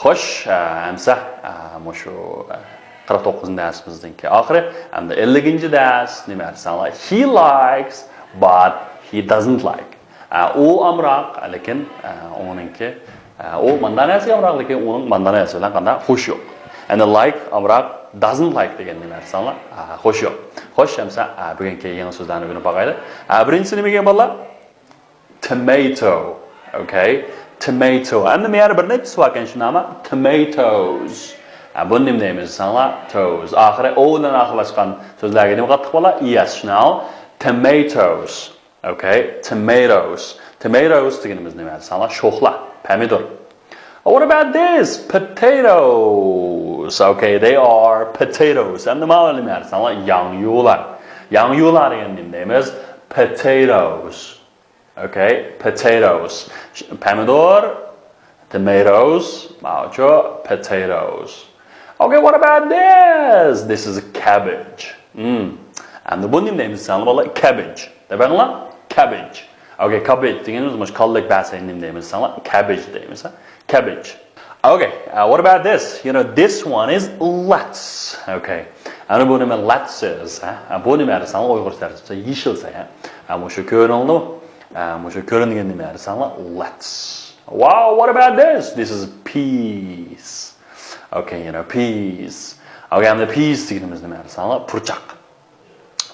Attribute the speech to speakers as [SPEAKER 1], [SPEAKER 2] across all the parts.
[SPEAKER 1] Xo'sh, amsa mushu 49 darsimizninki oxiri hamda 50 dars nima desanlar? He likes but he doesn't like. U amroq, lekin uninki u mandanasi amroq, lekin uning mandanasi bilan qanday xush yo'q. And like amroq doesn't like degan nima desanlar? Xush yo'q. Xo'sh, hamsa bugungi yangi so'zlarni o'rganib boqaylik. Birinchisi nima degan bolalar? Tomato. Okay? Tomato. And the me'ar bir necha suv ekan shu nomi? Tomatoes. Buni nima deymiz desanlar? Toes. Oxiri o bilan oxirlashgan so'zlarga nima qattiq bo'lar? Yes, now. Tomatoes. Okay? Tomatoes. Tomatoes deganimiz nima desanlar? Sho'xlar, pomidor. What about this? Potatoes. Okay, they are potatoes. And the ma'lum nima desanlar? Yangyular. Yangyular degan nima deymiz? Potatoes. Okay, potatoes. Pomidor, tomatoes, maucho, potatoes. Okay, what about this? This is a cabbage. And the bunun name is like cabbage. Cabbage. Okay, cabbage. Much called name is cabbage. Cabbage. Okay, what about this? You know, this one is lettuce. Okay. And bunun name lettuce is. Bunun name is uygurca. Yeşil say. Mushu görünüldü. Mushu görüngen nime lettuce. Wow, what about this? This is peas. Okay, you know, peas. Okay, and the peas deganimiz nima desanlar? Purchaq.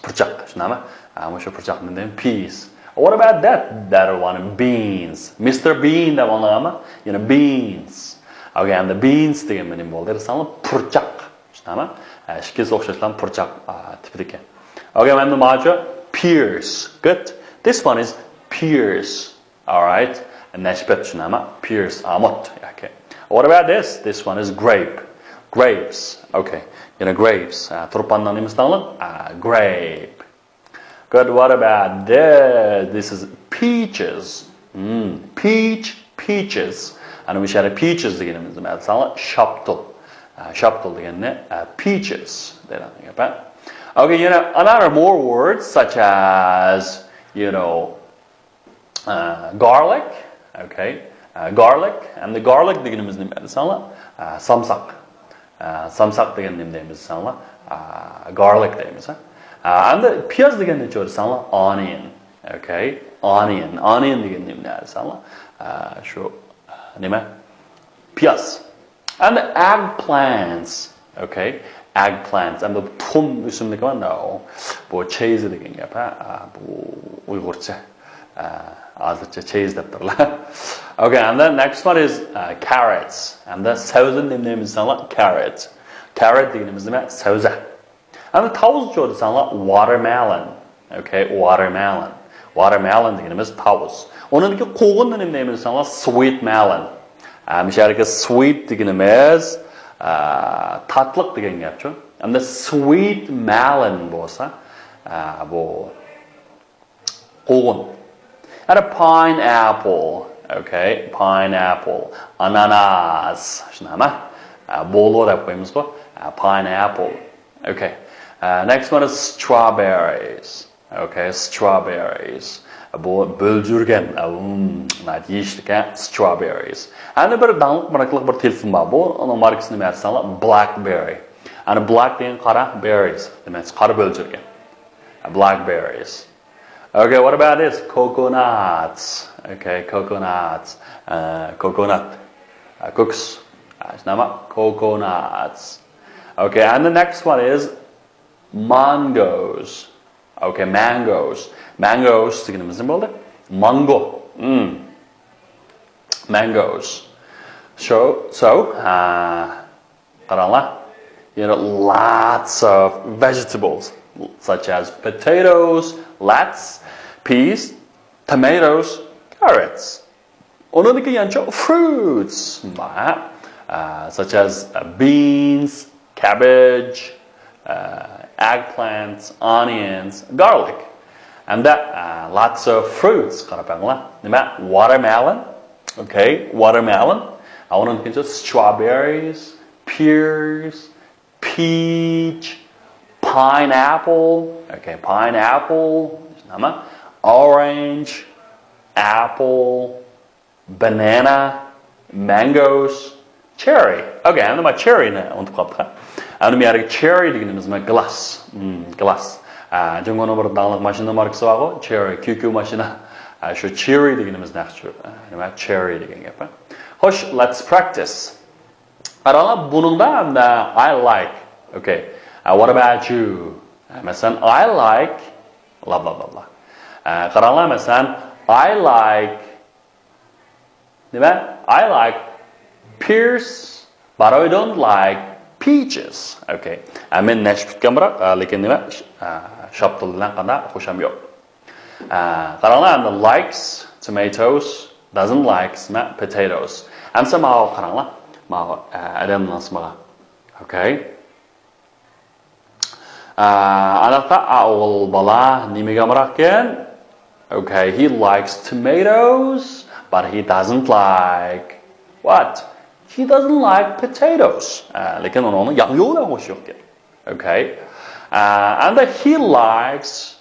[SPEAKER 1] Purchaq. Shunami? Mushu purchaq nima deymiz? Peas. What about that? That one beans. Mr. Bean deb olganmi? You know, beans. Okay, and the beans degan nima bo'ldi? Desanlar purchaq. Shunami? Shikis o'xshashlar purchaq tipidagi. Okay, and the majo pears. Good. This one is pears, all right, and next nama pears amot. Okay. What about this? This one is grape, grapes. Okay, you know grapes. Turpandan nimistangla? Grape. Good. What about this? This is peaches. Peaches. And we share peaches deganimiz nima desanlar? Shaptul. Shaptul deganni peaches. Okay, you know another more words such as you know. Garlic, okay, garlic, and the garlic deganimiz nima desanlar? Samsaq. Samsaq degan nima deymiz desanlar? Garlic deymiz. And the piyaz degan nima desanlar? Onion, okay, onion degan nima desanlar? Shu nima? Piyaz. And the eggplants, okay, eggplants. And the tum o'simlik var no, bu cheese degan gap, bu uygurcha. Cheese okay, and then next one is carrots. And the thousand name is carrot. Carrot name is sauza. And the thousand is watermelon. Okay, watermelon. Watermelon name is tavus. Onun ki koğun name is sweet melon. Misharika sweet name is tatlık degan gapçı. And the sweet melon bolsa bu koğun. And a pineapple, okay, pineapple, ananas, pineapple, okay. Next one is strawberries, okay, strawberries. Strawberries. And a bit of blackberry. And a black thing, berries. That means blackberries. Okay, what about this? Coconuts. Okay, coconuts. Coconut. Cooks. Coconuts. Okay, and the next one is mangoes. Okay, mangoes. Mangoes. Mango. Mangoes. So, you know, lots of vegetables such as potatoes, lettuce, peas, tomatoes, carrots. Onundaki yancho fruits, such as beans, cabbage, eggplants, onions, garlic, and that lots of fruits. Watermelon, okay, watermelon. I want to strawberries, pears, peach, pineapple, okay, pineapple, orange, apple, banana, mangoes, cherry. Okay, endi mana cherryni unutib qoldik. Endi bu yerga cherry deganimiz mana glass. Glass. Jungoni bir danglik mashina markasi bor-ku, cherry, QQ mashina. Shu cherry deganimiz naqshi. Nima cherry degan gap. Xo'sh, let's practice. Qaranglar, buningda hamda I like. Okay. What about you? Masalan, I like blah blah blah blah. Qaranglar, masalan, I like nima? I like pears, but I don't like peaches. Okay. Men nash tutgan biroq, lekin nima? Shoptil bilan qanday xusham yo'q. Qaranglar, hamda likes tomatoes, doesn't like potatoes. Hamsa ma'o qaranglar. Ma'o adamning ismiga. Okay. Anaqa o'g'il bola nimaga amroqkan? Okay, he likes tomatoes, but he doesn't like what? He doesn't like potatoes. Lekin uni yo'q xo'sh yo'q. Okay. And he likes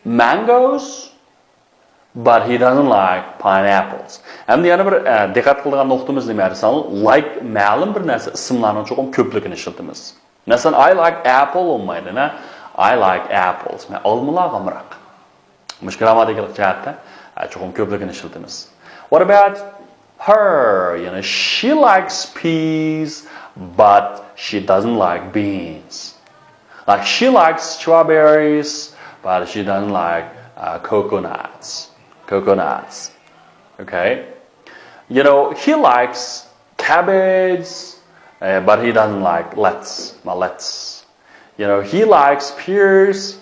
[SPEAKER 1] mangoes, but he doesn't like pineapples. Endi yana bir diqqat qiladigan nuqtamiz nima desam, like ma'lum bir narsa ismlarning cho'qim ko'pligini ishlatamiz. Masalan, I like apple olmaydi, na? I like apples. Men olmalar amroq. Mushkilamatikal jihatda cho'qim ko'pligini ishlatamiz. What about her? You know, she likes peas, but she doesn't like beans. Like she likes strawberries, but she doesn't like coconuts. Okay? You know, he likes cabbage, but he doesn't like lettuce. You know, he likes pears,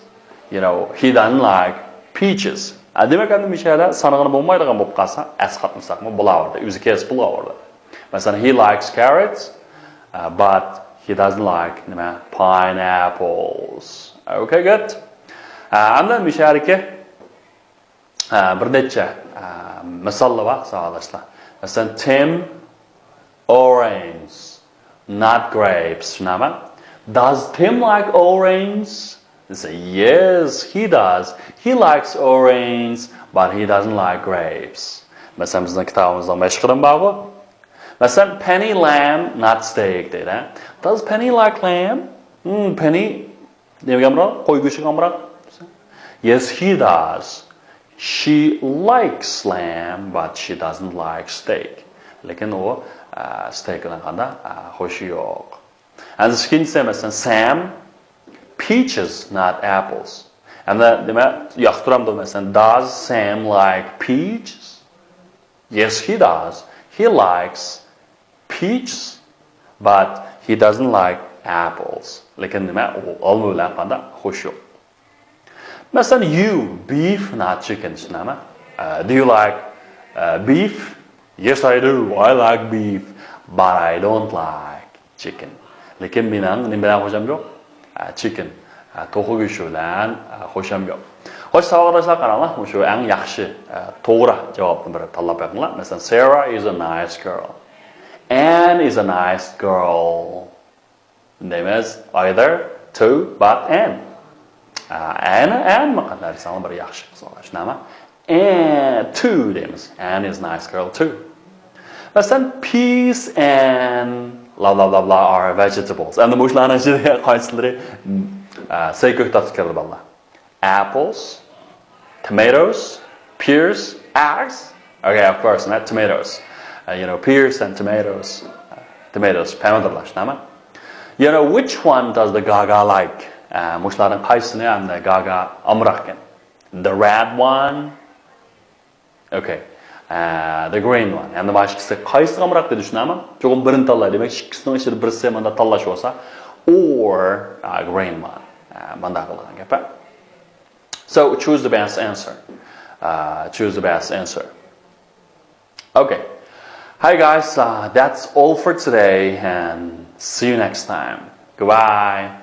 [SPEAKER 1] you know, he doesn't like peaches. Demak, endi mishada sanag'ini bo'lmaydigan bo'lib qolsa, asqatmasaqmi bo'laverdi. O'zi kes bo'laverdi. Masalan, he likes carrots, but he doesn't like pineapples. Okay, good. Endi mishadagi bir necha misollar bor, savollar. Masalan, Tim orange, not grapes. Does Tim like orange? They say, yes, he does. He likes orange, but he doesn't like grapes. Masalan, bizning kitobimizda mashhurim bor. Masalan, Penny lamb, not steak deydi. Does Penny like lamb? Penny nimaga amroq? Qo'y go'shtiga amroq? Yes, he does. She likes lamb, but she doesn't like steak. Lekin u steak bilan qanday xo'shi yo'q. And ikkinchisi masalan, Sam peaches, not apples. And does Sam like peaches? Yes, he does. He likes peaches, but he doesn't like apples. Lekin olma bilan qanday xo'sh yo'q. Masalan, you beef, not chicken. Do you like beef? Yes, I do. I like beef, but I don't like chicken. Lekin mening nima bilan xo'sham yo'q? Chicken. To'g'ri go'sht bilan xo'sham yo'q. Xo'sh, savollarga qaranglar, shu eng yaxshi to'g'ri javobni biri tanlab qo'yinglar. Masalan, Sarah is a nice girl. Anne is a nice girl. Name is either two, but Anne. Anne maqadar sanal bir yaxshi hisoblash. Nima? And two deymiz. Anne is a nice girl too. Masalan, peas and blah blah blah blah are vegetables. And the mushlarning ichida qaysilari seykuk tasvirlar bor. Apples, tomatoes, pears, eggs. Okay, of course, not tomatoes. You know, pears and tomatoes. Tomatoes, pomidorlar, nima? You know, which one does the Gaga like? Mushlarning qaysini hamda Gaga amroq ekan? The red one. Okay. The green one. Endi mana ikkisi qaysi amroq deb tushunami? Cho'qim birini tanlay. Demak, ikkisining ichida birisi menda tanlash bo'lsa, or green one. Manda qilgan gap. So, choose the best answer. Choose the best answer. Okay. Hi guys, that's all for today and see you next time. Goodbye.